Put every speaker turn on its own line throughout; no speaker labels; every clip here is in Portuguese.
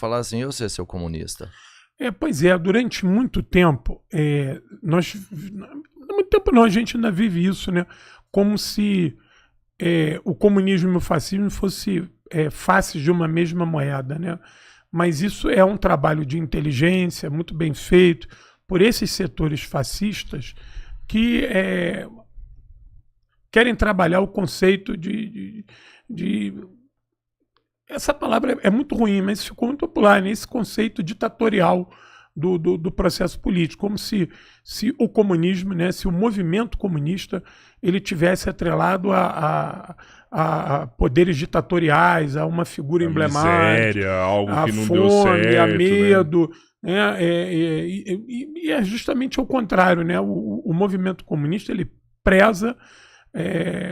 falar assim, eu sei ser comunista.
Pois é, durante muito tempo, muito tempo não, a gente ainda vive isso, né? Como se o comunismo e o fascismo fossem faces de uma mesma moeda, né? Mas isso é um trabalho de inteligência muito bem feito por esses setores fascistas que querem trabalhar o conceito de essa palavra é muito ruim, mas ficou muito popular, né? Esse conceito ditatorial do processo político, como se o comunismo, né, se o movimento comunista ele tivesse atrelado a poderes ditatoriais, a uma figura emblemática,
miséria, algo
a
que não
fome,
deu certo,
a medo, né? E é justamente o contrário, né? O movimento comunista ele preza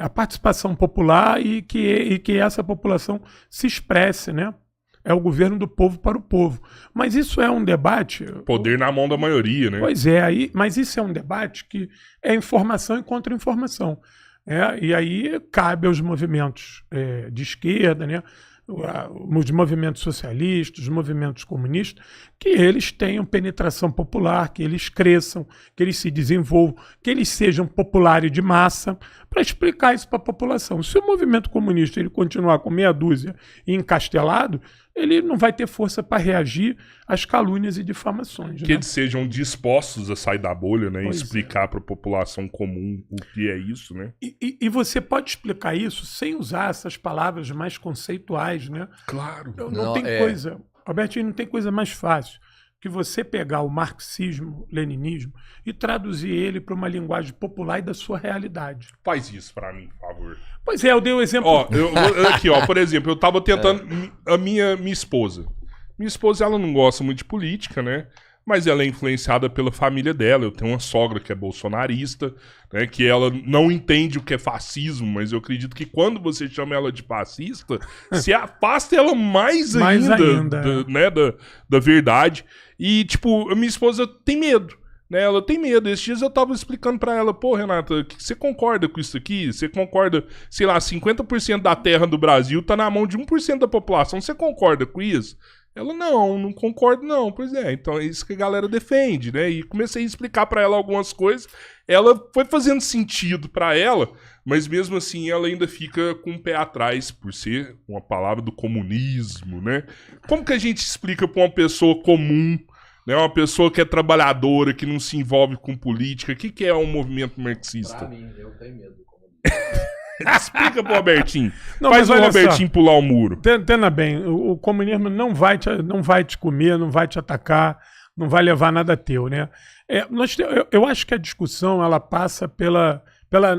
a participação popular e que essa população se expresse, né? É o governo do povo para o povo. Mas isso é um debate...
Poder na mão da maioria, né?
Pois é, mas isso é um debate que é informação e contra-informação. E aí cabe aos movimentos de esquerda, né? Os movimentos socialistas, os movimentos comunistas, que eles tenham penetração popular, que eles cresçam, que eles se desenvolvam, que eles sejam populares de massa, para explicar isso para a população. Se o movimento comunista ele continuar com meia dúzia e encastelado, ele não vai ter força para reagir às calúnias e difamações.
Que eles sejam dispostos a sair da bolha, né? E explicar para a população comum o que é isso, né?
E você pode explicar isso sem usar essas palavras mais conceituais, né?
Claro.
Não tem coisa... Albertinho, não tem coisa mais fácil que você pegar o marxismo, leninismo e traduzir ele para uma linguagem popular e da sua realidade.
Faz isso para mim, por favor.
Pois é, eu dei o exemplo...
Aqui, por exemplo, eu tava tentando... A minha esposa. Minha esposa, ela não gosta muito de política, né? Mas ela é influenciada pela família dela. Eu tenho uma sogra que é bolsonarista, né? Que ela não entende o que é fascismo, mas eu acredito que quando você chama ela de fascista, se afasta ela mais ainda. Né? Da verdade. E, tipo, a minha esposa tem medo. Né, ela tem medo. Esses dias eu tava explicando pra ela, pô, Renata, você concorda com isso aqui? Você concorda, sei lá, 50% da terra do Brasil tá na mão de 1% da população. Você concorda com isso? Ela, não concordo não. Pois é, então é isso que a galera defende, né? E comecei a explicar pra ela algumas coisas. Ela foi fazendo sentido pra ela, mas mesmo assim ela ainda fica com o pé atrás por ser uma palavra do comunismo, né? Como que a gente explica pra uma pessoa comum, né, uma pessoa que é trabalhadora, que não se envolve com política, o que é um movimento marxista?
Pra mim, eu tenho medo do comunismo.
Explica pro Robertinho.
Não,
faz o Robertinho pular o muro.
Entenda bem, o comunismo não vai te comer, não vai te atacar, não vai levar nada teu, né? Eu acho que a discussão ela passa pela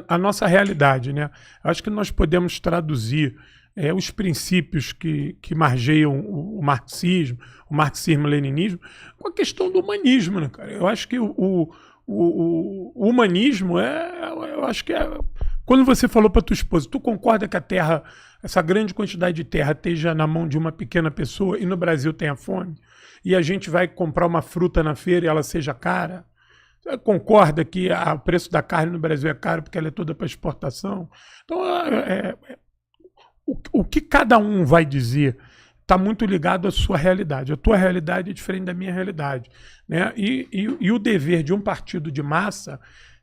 a nossa realidade, né? Acho que nós podemos traduzir os princípios que margeiam o marxismo-leninismo, com a questão do humanismo, né, cara? Eu acho que o humanismo eu acho que quando você falou para tua esposa, tu concorda que a terra, essa grande quantidade de terra esteja na mão de uma pequena pessoa e no Brasil tenha fome, e a gente vai comprar uma fruta na feira e ela seja cara? Você concorda que o preço da carne no Brasil é caro porque ela é toda para exportação? Então, o que cada um vai dizer está muito ligado à sua realidade. A tua realidade é diferente da minha realidade, né? E o dever de um partido de massa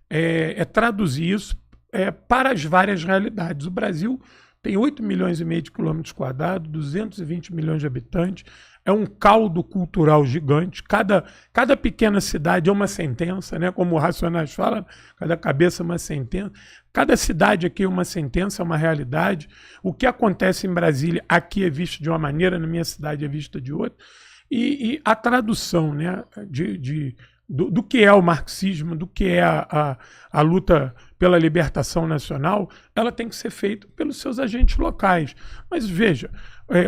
é traduzir isso para as várias realidades. O Brasil tem 8 milhões e meio de quilômetros quadrados, 220 milhões de habitantes, é um caldo cultural gigante, cada pequena cidade é uma sentença, né? Como o Racionais fala, cada cabeça é uma sentença, cada cidade aqui é uma sentença, é uma realidade. O que acontece em Brasília aqui é visto de uma maneira, na minha cidade é visto de outra, e a tradução, né, do que é o marxismo, do que é a luta pela libertação nacional, ela tem que ser feita pelos seus agentes locais. Mas veja,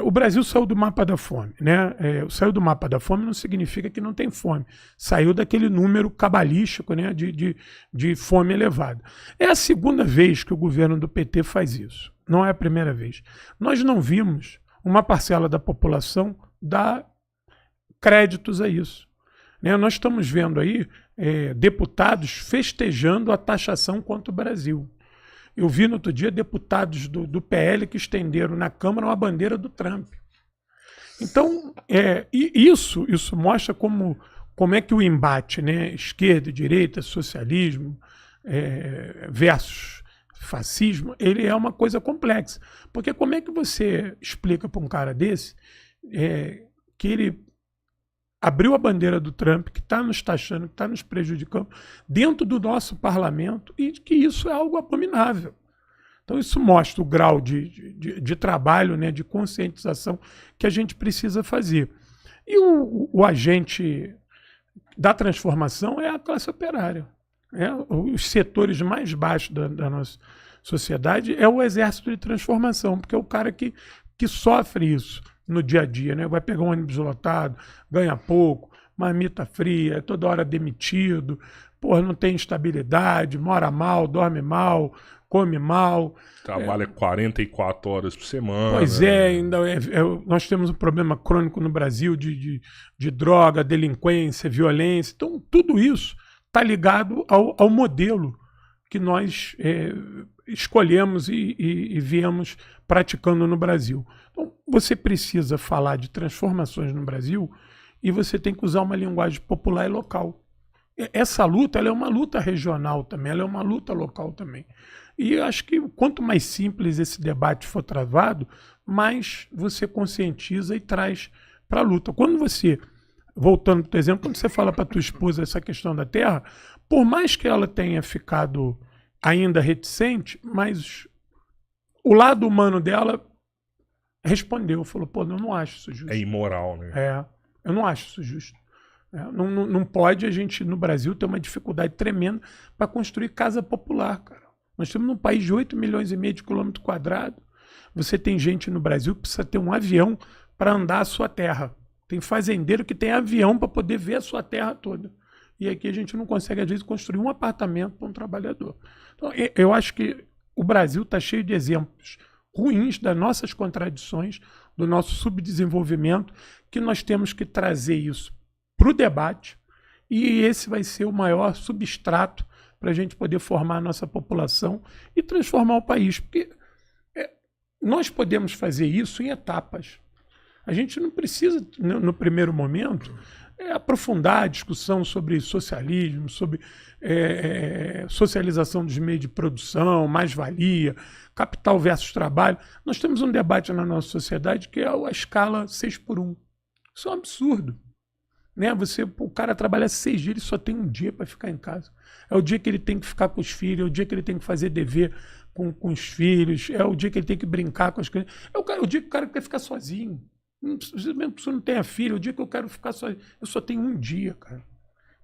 o Brasil saiu do mapa da fome, né? Saiu do mapa da fome não significa que não tem fome. Saiu daquele número cabalístico, né, de fome elevada. É a segunda vez que o governo do PT faz isso. Não é a primeira vez. Nós não vimos uma parcela da população dar créditos a isso. Nós estamos vendo aí deputados festejando a taxação contra o Brasil. Eu vi no outro dia deputados do PL que estenderam na Câmara uma bandeira do Trump. Então, e isso mostra como é que o embate, né, esquerda, direita, socialismo versus fascismo, ele é uma coisa complexa. Porque como é que você explica para um cara desse que ele abriu a bandeira do Trump, que está nos taxando, que está nos prejudicando, dentro do nosso parlamento, e que isso é algo abominável. Então isso mostra o grau de trabalho, né, de conscientização que a gente precisa fazer. E o agente da transformação é a classe operária. Os setores mais baixos da nossa sociedade é o exército de transformação, porque é o cara que sofre isso no dia a dia, né? Vai pegar um ônibus lotado, ganha pouco, marmita fria, toda hora demitido, não tem estabilidade, mora mal, dorme mal, come mal.
Trabalha 44 horas por semana.
Pois ainda nós temos um problema crônico no Brasil de droga, delinquência, violência. Então, tudo isso está ligado ao modelo que nós escolhemos e viemos praticando no Brasil. Então, você precisa falar de transformações no Brasil e você tem que usar uma linguagem popular e local. Essa luta ela é uma luta regional também, ela é uma luta local também. E eu acho que quanto mais simples esse debate for travado, mais você conscientiza e traz para a luta. Quando você, voltando para o exemplo, quando você fala para a tua esposa essa questão da terra, por mais que ela tenha ficado ainda reticente, mas o lado humano dela respondeu, falou, eu não acho isso justo.
É imoral, né?
Eu não acho isso justo. Não pode a gente, no Brasil, ter uma dificuldade tremenda para construir casa popular, cara. Nós estamos num país de 8,5 milhões de quilômetros quadrados. Você tem gente no Brasil que precisa ter um avião para andar a sua terra. Tem fazendeiro que tem avião para poder ver a sua terra toda. E aqui a gente não consegue, às vezes, construir um apartamento para um trabalhador. Então, eu acho que o Brasil está cheio de exemplos ruins das nossas contradições, do nosso subdesenvolvimento, que nós temos que trazer isso para o debate, e esse vai ser o maior substrato para a gente poder formar a nossa população e transformar o país. Porque nós podemos fazer isso em etapas. A gente não precisa, no primeiro momento, aprofundar a discussão sobre socialismo, sobre socialização dos meios de produção, mais-valia, capital versus trabalho. Nós temos um debate na nossa sociedade que é a escala 6x1. Isso é um absurdo. Né? O cara trabalha 6 dias, ele só tem um dia para ficar em casa. É o dia que ele tem que ficar com os filhos, é o dia que ele tem que fazer dever com os filhos, é o dia que ele tem que brincar com as crianças. É o dia que o cara quer ficar sozinho. Mesmo se eu não tenha filho, o dia que eu quero ficar sozinho, eu só tenho um dia, cara.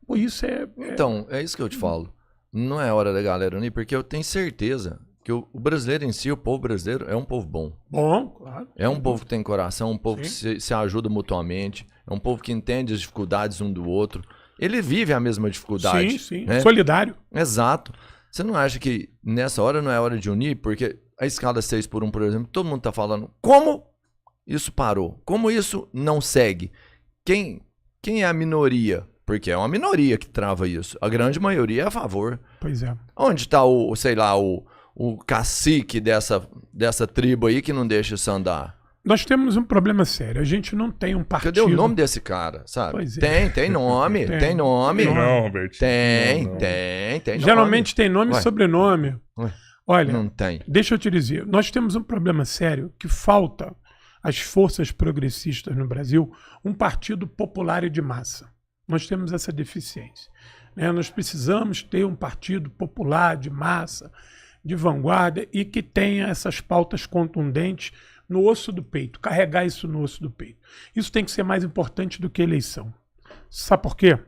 Pô, isso
Então, é isso que eu te falo. Não é hora da galera unir, porque eu tenho certeza que o brasileiro em si, o povo brasileiro, é um povo bom.
Bom, claro.
É um povo que tem coração, um povo que se ajuda mutuamente, é um povo que entende as dificuldades um do outro. Ele vive a mesma dificuldade.
Sim.
Né?
Solidário.
Exato. Você não acha que nessa hora não é hora de unir? Porque a escala 6x1, por exemplo, todo mundo está falando como isso parou, como isso não segue. Quem é a minoria? Porque é uma minoria que trava isso. A grande maioria é a favor.
Pois é.
Onde está o cacique dessa tribo aí que não deixa isso andar?
Nós temos um problema sério. A gente não tem um partido...
Cadê o nome desse cara, sabe?
Pois é.
Tem nome. Tem nome.
Não, Robert.
Tem nome.
Geralmente tem nome e sobrenome. Olha,
não tem.
Deixa eu te dizer. Nós temos um problema sério que falta às forças progressistas no Brasil um partido popular e de massa. Nós temos essa deficiência. Né? Nós precisamos ter um partido popular, de massa, de vanguarda e que tenha essas pautas contundentes no osso do peito, carregar isso no osso do peito. Isso tem que ser mais importante do que eleição. Sabe por quê?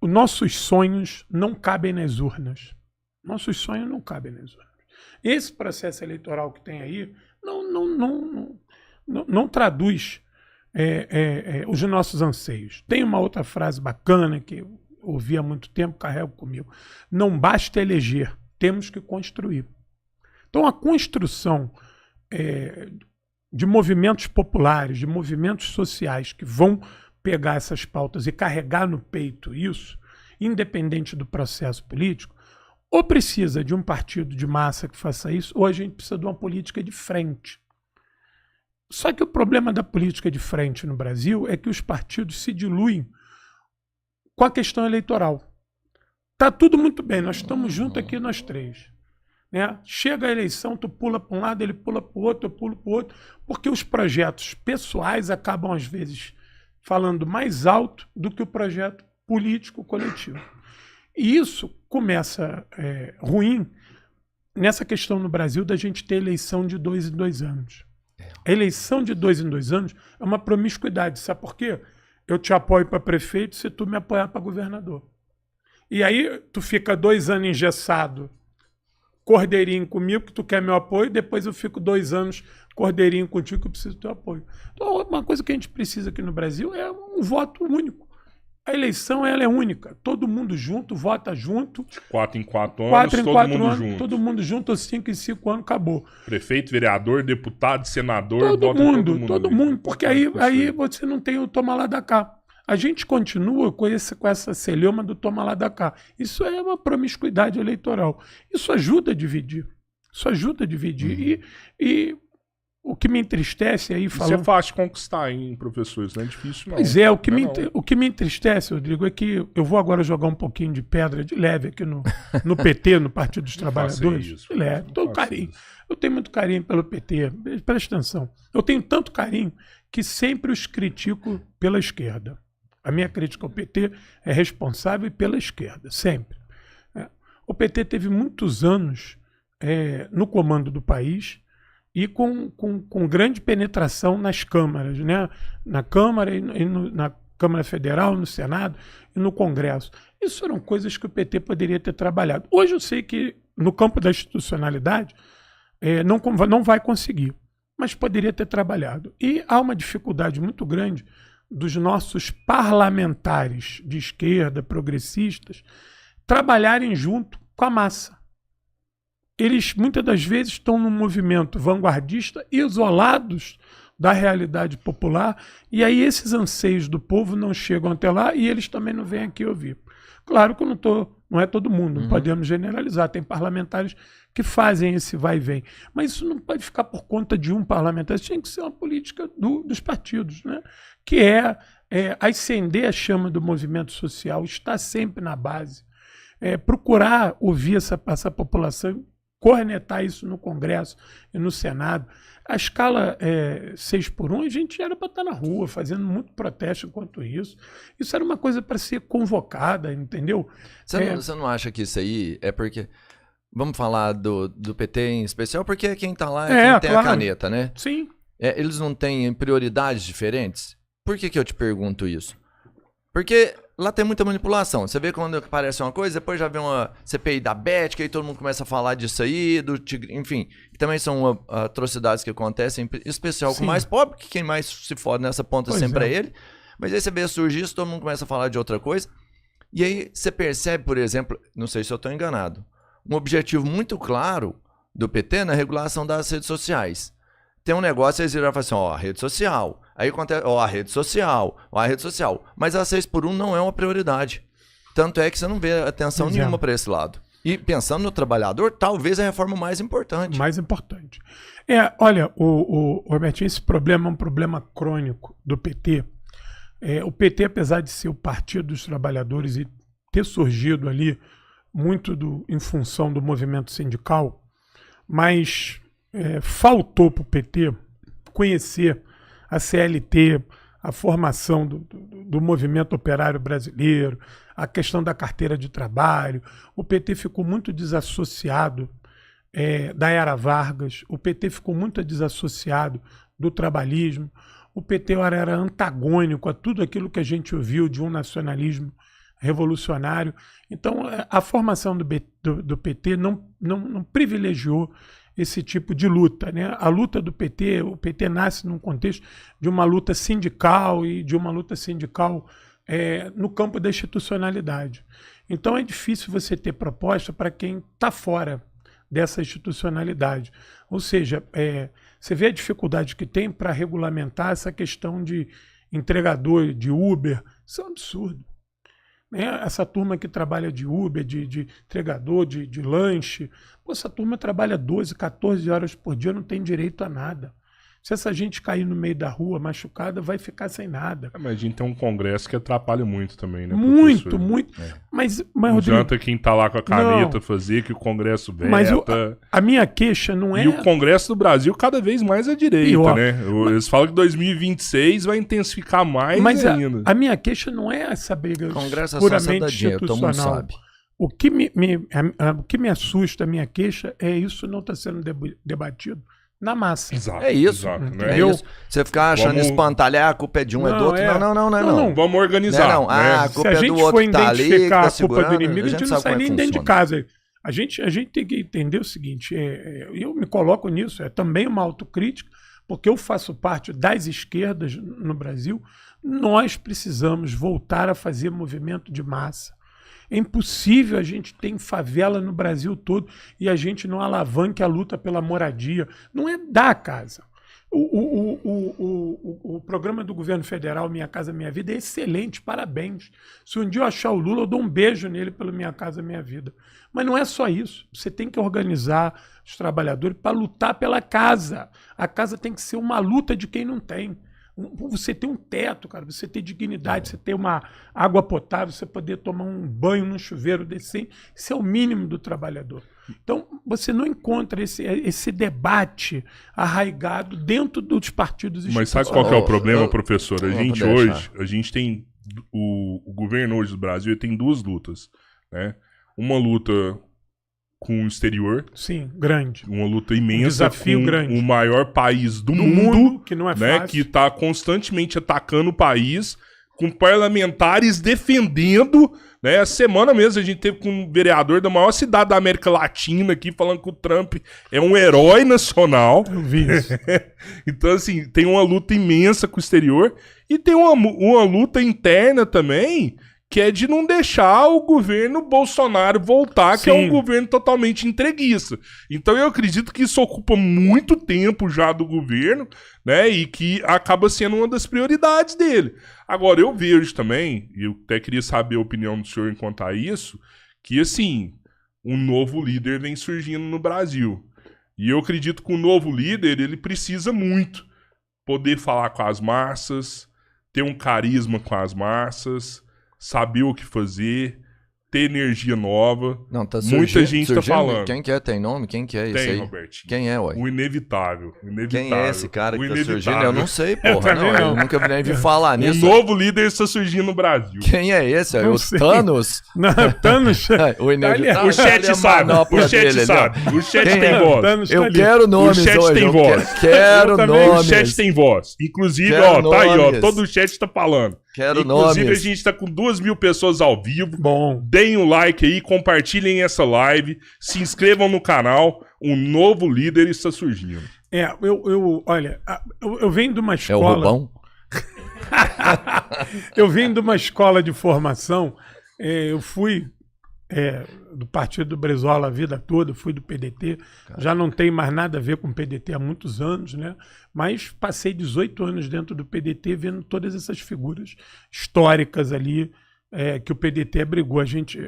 Os nossos sonhos não cabem nas urnas. Nossos sonhos não cabem nas urnas. Esse processo eleitoral que tem aí não traduz os nossos anseios. Tem uma outra frase bacana que eu ouvi há muito tempo, carrego comigo. Não basta eleger, temos que construir. Então a construção de movimentos populares, de movimentos sociais que vão pegar essas pautas e carregar no peito isso, independente do processo político, ou precisa de um partido de massa que faça isso, ou a gente precisa de uma política de frente. Só que o problema da política de frente no Brasil é que os partidos se diluem com a questão eleitoral. Tá tudo muito bem, nós estamos juntos aqui, nós três. Né? Chega a eleição, tu pula para um lado, ele pula para o outro, eu pulo para o outro, porque os projetos pessoais acabam, às vezes, falando mais alto do que o projeto político coletivo. E isso começa ruim nessa questão no Brasil da gente ter eleição de 2 em 2 anos. A eleição de 2 em 2 anos é uma promiscuidade. Sabe por quê? Eu te apoio para prefeito se tu me apoiar para governador. E aí tu fica 2 anos engessado, cordeirinho comigo, que tu quer meu apoio, depois eu fico 2 anos cordeirinho contigo, que eu preciso do teu apoio. Então, uma coisa que a gente precisa aqui no Brasil é um voto único. A eleição ela é única. Todo mundo junto, vota junto.
De 4 em 4 anos, todo mundo junto.
Todo mundo junto, ou 5 em 5 anos, acabou.
Prefeito, vereador, deputado, senador,
todo mundo. Porque aí você não tem o toma lá da cá. A gente continua com essa celeuma do toma lá da cá. Isso é uma promiscuidade eleitoral. Isso ajuda a dividir. E o que me entristece aí falando...
Isso é fácil de conquistar, hein, professor? Isso não é difícil, não.
Pois é, o que me entristece, Rodrigo, é que eu vou agora jogar um pouquinho de pedra de leve aqui no PT, no Partido dos Trabalhadores.
Isso,
de leve, todo carinho. Eu tenho muito carinho pelo PT, presta atenção. Eu tenho tanto carinho que sempre os critico pela esquerda. A minha crítica ao PT é responsável pela esquerda, sempre. O PT teve muitos anos no comando do país e com grande penetração nas câmaras, né? Na Câmara na Câmara Federal, no Senado e no Congresso. Isso eram coisas que o PT poderia ter trabalhado. Hoje eu sei que no campo da institucionalidade não vai conseguir, mas poderia ter trabalhado. E há uma dificuldade muito grande dos nossos parlamentares de esquerda, progressistas, trabalharem junto com a massa. Eles, muitas das vezes, estão num movimento vanguardista, isolados da realidade popular, e aí esses anseios do povo não chegam até lá e eles também não vêm aqui ouvir. Claro que não é todo mundo, não podemos generalizar, tem parlamentares que fazem esse vai e vem, mas isso não pode ficar por conta de um parlamentar, isso tem que ser uma política dos partidos, né? Que é acender a chama do movimento social, estar sempre na base, procurar ouvir essa população, cornetar isso no Congresso e no Senado. A escala 6x1, a gente era para estar na rua, fazendo muito protesto enquanto isso. Isso era uma coisa para ser convocada, entendeu?
Você não acha que isso aí é porque... Vamos falar do PT em especial, porque quem está lá é quem tem a caneta, né?
Sim.
Eles não têm prioridades diferentes? Por que eu te pergunto isso? Porque lá tem muita manipulação. Você vê quando aparece uma coisa, depois já vem uma CPI da Beth, que aí todo mundo começa a falar disso aí, do Tigre, enfim, que também são atrocidades que acontecem, em especial com o mais pobre, que quem mais se fode nessa ponta sempre é ele. Mas aí você vê surgir isso, todo mundo começa a falar de outra coisa. E aí você percebe, por exemplo, não sei se eu estou enganado, um objetivo muito claro do PT na regulação das redes sociais. Tem um negócio, eles viram e falam assim, a rede social. Aí acontece, a rede social. Mas a 6x1 não é uma prioridade. Tanto é que você não vê atenção nenhuma para esse lado. E pensando no trabalhador, talvez a reforma mais importante.
Mais importante. Olha, Robertinho, esse problema é um problema crônico do PT. O PT, apesar de ser o Partido dos Trabalhadores e ter surgido ali muito em função do movimento sindical, mas faltou para o PT conhecer a CLT, a formação do movimento operário brasileiro, a questão da carteira de trabalho. O PT ficou muito desassociado da era Vargas, o PT ficou muito desassociado do trabalhismo, o PT era antagônico a tudo aquilo que a gente ouviu de um nacionalismo revolucionário. Então, a formação do PT não privilegiou esse tipo de luta, né? A luta do PT, o PT nasce num contexto de uma luta sindical e de uma luta sindical no campo da institucionalidade. Então é difícil você ter proposta para quem está fora dessa institucionalidade. Ou seja, você vê a dificuldade que tem para regulamentar essa questão de entregador de Uber. Isso é um absurdo. Essa turma que trabalha de Uber, de entregador, de lanche, essa turma trabalha 12, 14 horas por dia, não tem direito a nada. Se essa gente cair no meio da rua machucada, vai ficar sem nada.
Mas a gente tem um congresso que atrapalha muito também, né?
Muito,
professor?
muito. Mas
Não
Rodrigo,
adianta quem tá lá com a caneta fazer que o congresso veta.
mas a minha queixa não é...
E o congresso do Brasil cada vez mais à direita,
Pior.
né? Eles falam que 2026 vai intensificar mais
Mas
ainda.
a minha queixa não é essa briga
Congresso é só você
puramente
dar dinheiro, todo mundo
institucional.
sabe.
O que me assusta, a minha queixa, é isso não estar sendo debatido na massa.
Exato,
É isso.
exato, né?
É
Eu-
isso. Você ficar achando
Vamos-
espantalho, a culpa é de um, é do
Não,
outro.
é.
Não.
Vamos organizar.
Não,
né?
a
Se
culpa
a
é
gente
do
for
outro que tá ali, que
identificar
tá
a culpa
segurando,
do inimigo, a gente não
sabe
sai
como é que
nem dentro de
funciona.
casa. A gente tem que entender o seguinte, eu me coloco nisso, é também uma autocrítica, porque eu faço parte das esquerdas no Brasil, nós precisamos voltar a fazer movimento de massa. É impossível a gente ter favela no Brasil todo e a gente não alavanque a luta pela moradia. Não é da casa. O programa do governo federal Minha Casa Minha Vida é excelente, parabéns. Se um dia eu achar o Lula, eu dou um beijo nele pelo Minha Casa Minha Vida. Mas não é só isso. Você tem que organizar os trabalhadores para lutar pela casa. A casa tem que ser uma luta de quem não tem. Você ter um teto, cara, você ter dignidade, você ter uma água potável, você poder tomar um banho num chuveiro decente, isso é o mínimo do trabalhador. Então, você não encontra esse debate arraigado dentro dos partidos
Mas sabe qual que é o problema, professor? A
Vamos
gente
deixar.
hoje, a gente tem o governo hoje do Brasil ele tem duas lutas, né? Uma luta com o exterior,
Sim, grande.
uma luta imensa
desafio
com
grande.
o maior país do
Do
mundo,
mundo, que não é
né?
fácil.
Que está constantemente atacando o país, com parlamentares defendendo, né? A semana mesmo a gente teve com um vereador da maior cidade da América Latina aqui falando que o Trump é um herói nacional.
Eu vi isso.
Então, assim, tem uma luta imensa com o exterior e tem uma luta interna também, que é de não deixar o governo Bolsonaro voltar, que é um
Sim.
governo totalmente entreguista. Então eu acredito que isso ocupa muito tempo já do governo, né? E que acaba sendo uma das prioridades dele. Agora, eu vejo também, e eu até queria saber a opinião do senhor enquanto a isso, que assim, um novo líder vem surgindo no Brasil. E eu acredito que o novo líder, ele precisa muito poder falar com as massas, ter um carisma com as massas, saber o que fazer, ter energia nova.
Não, tá
Muita gente tá
surgindo.
falando.
Quem que é? Tem nome? Quem que é esse
Tem,
aí?
Robertinho.
Quem é, ué?
O inevitável.
Quem é esse cara
O
que tá
inevitável.
surgindo? Eu não sei, porra.
também
Eu
não.
nunca nem vi falar
Um
nisso.
novo líder está surgindo no Brasil.
Quem é esse? É
Não
o
sei.
Thanos?
Não, Thanos.
O inevitável.
O chat
Olha a
sabe.
manopla
O chat
dele ali, ó.
sabe. O chat
Quem
tem
é?
voz.
Thanos tá
Eu
ali.
quero nomes
O chat
hoje.
tem
eu
voz.
Quero
Eu também.
O
nomes.
chat tem voz. Inclusive,
Quero
ó, tá aí, ó.
nomes.
Todo o chat tá falando.
Quero
Inclusive,
nomes.
a gente tá com 2.000 pessoas ao vivo.
Bom.
Deem um like aí, compartilhem essa live, se inscrevam no canal. Um novo líder está surgindo.
Olha, eu venho de uma
É o
escola.
Rubão?
Eu venho de uma escola de formação. Eu fui do Partido do Brizola a vida toda, fui do PDT. Já não tenho mais nada a ver com o PDT há muitos anos, né? Mas passei 18 anos dentro do PDT vendo todas essas figuras históricas ali que o PDT abrigou. A gente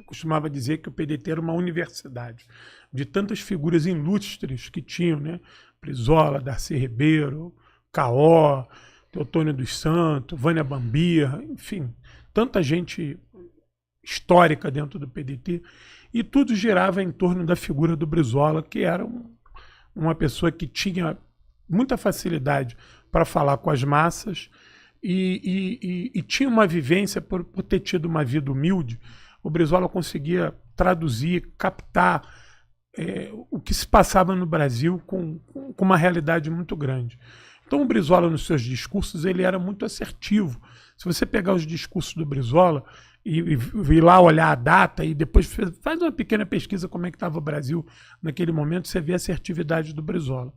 costumava dizer que o PDT era uma universidade de tantas figuras ilustres que tinham, né? Brizola, Darcy Ribeiro, Caó, Teotônio dos Santos, Vânia Bambirra, enfim, tanta gente histórica dentro do PDT, e tudo girava em torno da figura do Brizola, que era uma pessoa que tinha muita facilidade para falar com as massas e tinha uma vivência por ter tido uma vida humilde. O Brizola conseguia traduzir, captar o que se passava no Brasil com uma realidade muito grande. Então o Brizola, nos seus discursos, ele era muito assertivo. Se você pegar os discursos do Brizola e ir lá olhar a data e depois faz uma pequena pesquisa como é que estava o Brasil naquele momento, você vê a assertividade do Brizola.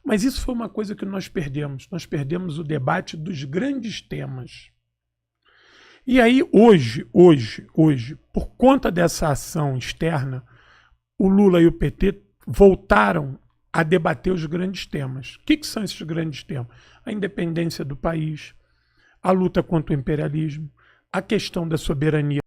Mas isso foi uma coisa que nós perdemos. Nós perdemos o debate dos grandes temas. E aí, hoje, por conta dessa ação externa, o Lula e o PT voltaram a debater os grandes temas. O que são esses grandes temas? A independência do país, a luta contra o imperialismo, a questão da soberania